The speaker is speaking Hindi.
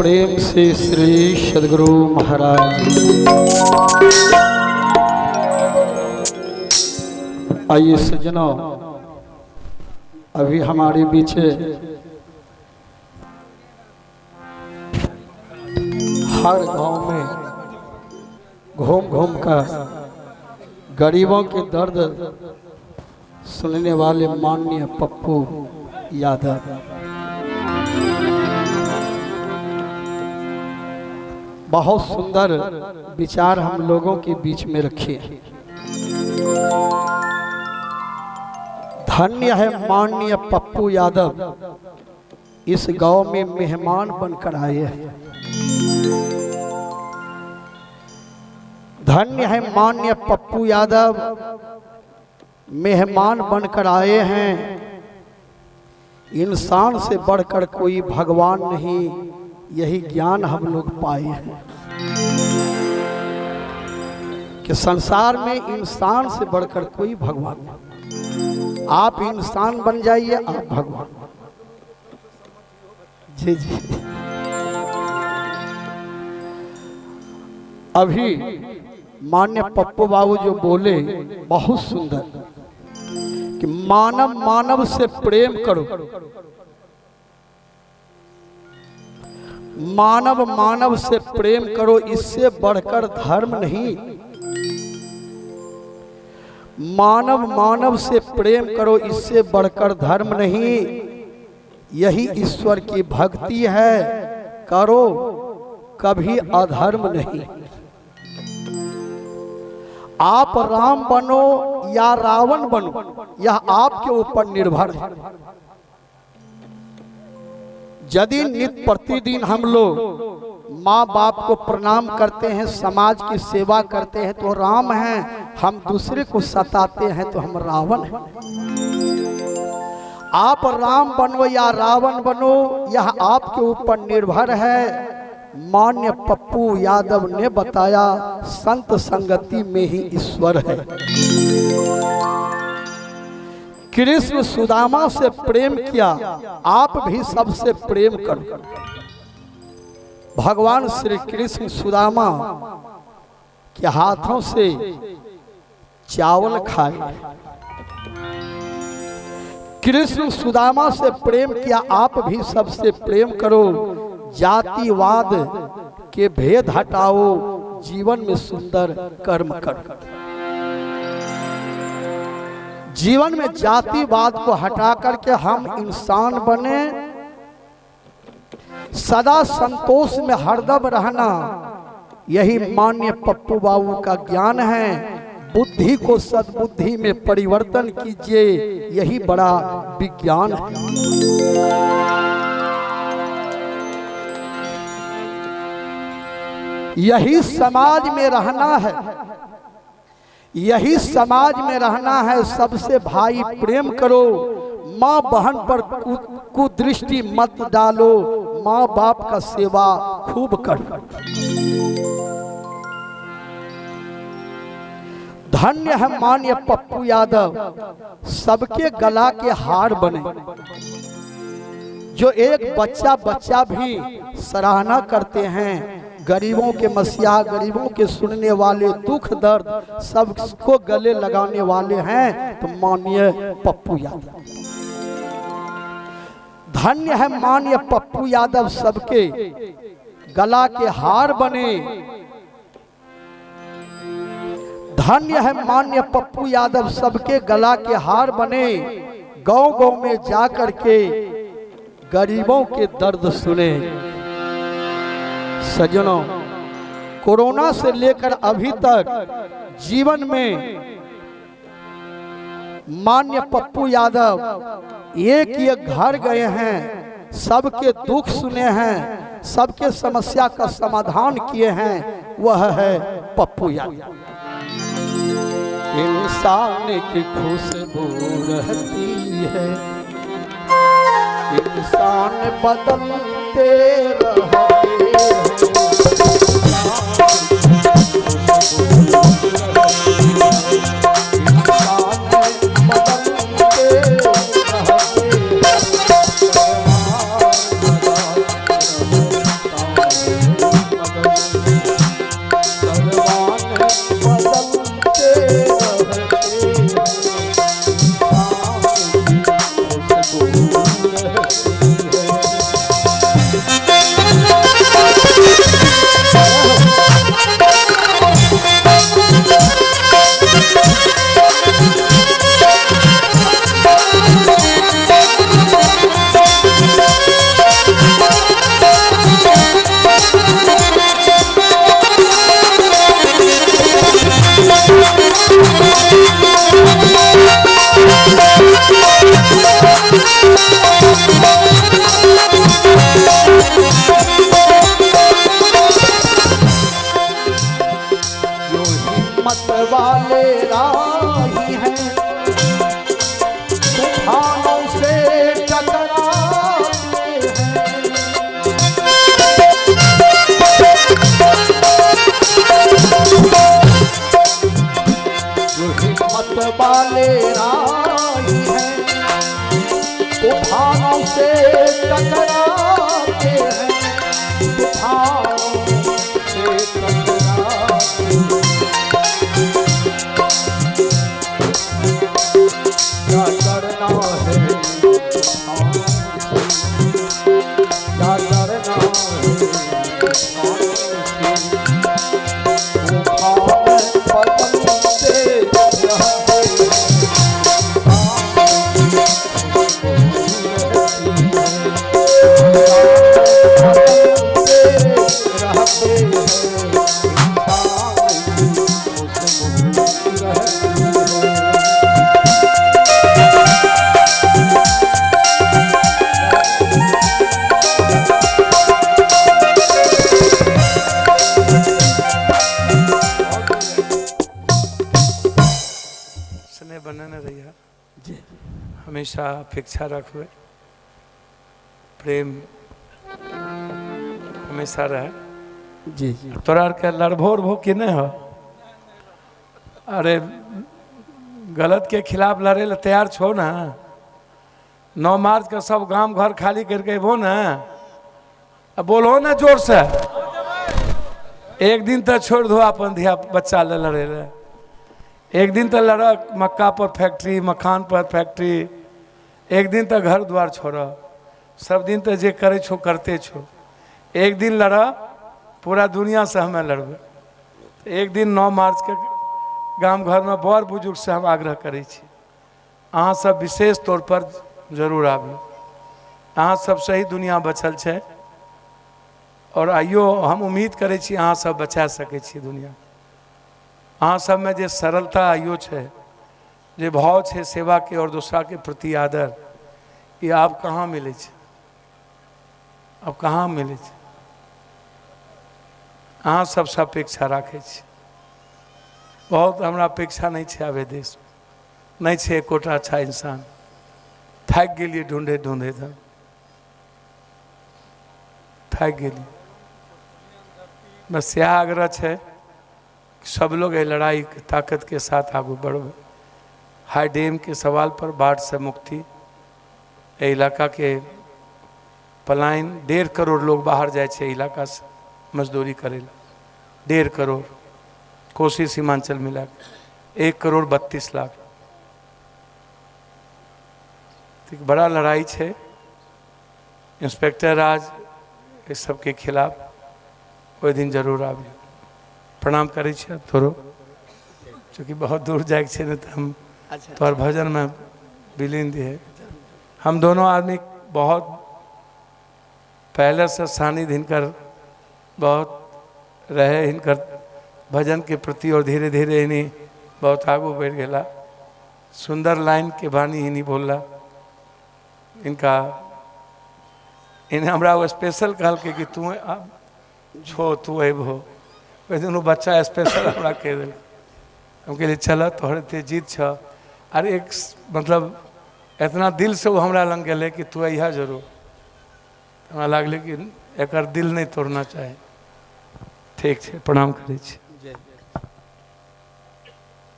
प्रेम से श्री सद्गुरु महाराज। आइए सज्जनों, अभी हमारे बीच हर गांव में घूम घूम कर गरीबों के दर्द सुनने वाले माननीय पप्पू यादव, बहुत सुंदर विचार हम लोगों के बीच में रखे। धन्य है माननीय पप्पू यादव, इस गांव में मेहमान बनकर आए हैं। धन्य है माननीय पप्पू यादव, मेहमान बनकर आए हैं। इंसान से बढ़कर कोई भगवान नहीं, यही ज्ञान हम लोग पाए हैं कि संसार में इंसान से बढ़कर कोई भगवान नहीं। आप इंसान बन जाइए, आप भगवान। जी जी। अभी मान्य पप्पू बाबू जो बोले बहुत सुंदर कि मानव मानव से प्रेम करो, मानव मानव से प्रेम करो, इससे बढ़कर धर्म नहीं। मानव मानव से प्रेम करो, इससे बढ़कर धर्म नहीं। यही ईश्वर की भक्ति है, करो कभी अधर्म नहीं। आप राम बनो या रावण बनो, यह आपके ऊपर निर्भर है। यदि नित्य प्रतिदिन हम लोग माँ बाप को प्रणाम करते हैं, समाज की सेवा करते हैं तो राम हैं, हम दूसरे को सताते हैं तो हम रावण हैं। आप राम बनो या रावण बनो, यह आपके ऊपर निर्भर है। मान्य पप्पू यादव ने बताया, संत संगति में ही ईश्वर है। कृष्ण सुदामा से प्रेम किया, आप भी सबसे प्रेम करो। भगवान श्री कृष्ण सुदामा के हाथों से चावल खाए। कृष्ण सुदामा से प्रेम किया, आप भी सबसे प्रेम करो। जातिवाद के भेद हटाओ, जीवन में सुंदर कर्म करो। जीवन में जातिवाद को हटा करके हम इंसान बने, सदा संतोष में हरदम रहना, यही माननीय पप्पू बाबू का ज्ञान है। बुद्धि को सद्बुद्धि में परिवर्तन कीजिए, यही बड़ा विज्ञान है। यही समाज में रहना है, यही समाज में रहना है। सबसे भाई प्रेम करो, माँ बहन पर कुदृष्टि मत डालो, माँ बाप का सेवा खूब करो। धन्य है माननीय पप्पू यादव, सबके गला के हार बने। जो एक बच्चा भी सराहना करते हैं, गरीबों के मसीहा, गरीबों के सुनने वाले, दुख दर्द सबको गले लगाने वाले हैं, तो माननीय पप्पू यादव। धन्य है माननीय पप्पू यादव, सबके गला के हार बने। धन्य है माननीय पप्पू यादव, सबके गला के हार बने। गांव गांव में जाकर के गरीबों के दर्द सुने। सज्जनों, कोरोना से लेकर अभी तक जीवन में माननीय पप्पू यादव एक घर गए हैं, सबके दुख सुने हैं, सबके समस्या का समाधान किए हैं। वह है पप्पू यादव। इंसान की खुशबू रहती है, इंसान बदलते रहते हैं। वाले राही हैं, तूफानों से टकराते हैं। जो हिम्मत वाले राही हैं, तूफानों से टकराते हैं, तूफानों से टकराते हैं। क्या करना है तूफान से, क्या करना है तूफान पतन से रहते बनने रहिए जी, हमेशा अपेक्षा रखबे, प्रेम हमेशा रहे जी। तोरा के लड़भो उड़भो कि नहीं हो? अरे गलत के खिलाफ लड़े ला तैयार छो ना। 9 मार्च का सब गांव घर खाली करके अबो ना, अब बोलो ना जोर से। एक दिन तक छोड़ दो अपन धिया बच्चा ले लड़े ले, एक दिन तक लड़क मक्का पर फैक्ट्री, मखान पर फैक्ट्री, एक दिन तक घर द्वार छोड़ा, सब दिन तक जे करे छो करते छो। एक दिन लड़ा पूरा दुनिया से हमें लड़बे। एक दिन 9 मार्च के गांव घर में बड़ बुजुर्ग से हम आग्रह करे छी, अहाँ सब विशेष तौर पर जरूर आबू। अहाँ सब सही दुनिया बचल छे और आइयो हम उम्मीद करे छी अहाँ सब बचा सके छी दुनिया। अहाँ सब में जे सरलता आइयो छे, जे भाव छे सेवा के और दूसरा के प्रति आदर, ये आप कहाँ मिले छे? अब कहाँ मिले छे? अहाँ सब अपेक्षा राखे छी। बहुत हमरा अपेक्षा नहीं छे आबे देश नहीं छे एकोटा अच्छा इंसान। थक गेलिए ढूंढे ढूंढे धन, थक गेलिए। बस यह आग्रह है सब लोग ये लड़ाई की ताकत के साथ आगे बढ़ो। हाई डैम के सवाल पर बाढ़ से मुक्ति, ये इलाका के पलायन 1.5 करोड़ लोग बाहर जाए छे इलाका से मजदूरी करेला। 1.5 करोड़ कोसी सीमांचल मिला 1 करोड़ 32 लाख। तो बड़ा लड़ाई है। इंस्पेक्टर राज इस सब के खिलाफ कोई दिन जरूर आबी। प्रणाम करे छे थोड़ो, चूँकि बहुत दूर जाए छे न, तो हम तोहर भजन में विलीन दिए। हम दोनों आदमी बहुत पहले से सानिध्य हिनकर बहुत रहे, हिनकर भजन के प्रति, और धीरे धीरे इन्हीं बहुत आगू बढ़ गया। सुंदर लाइन के बानी इन्हीं बोला। इनका इन्हें हमरा वो स्पेशल कहल के कि तू छो तू अबो, वही दिन बच्चा स्पेशल हमरा कह दिल। हम कहलिए चल तोहरे ते जीत छ। अरे एक मतलब इतना दिल से वो हमरा लग गए कि तू अहिया जरूर। हमरा लगल कि एक दिल नहीं तोड़ना चाहे। ठीक है, प्रणाम करे छी।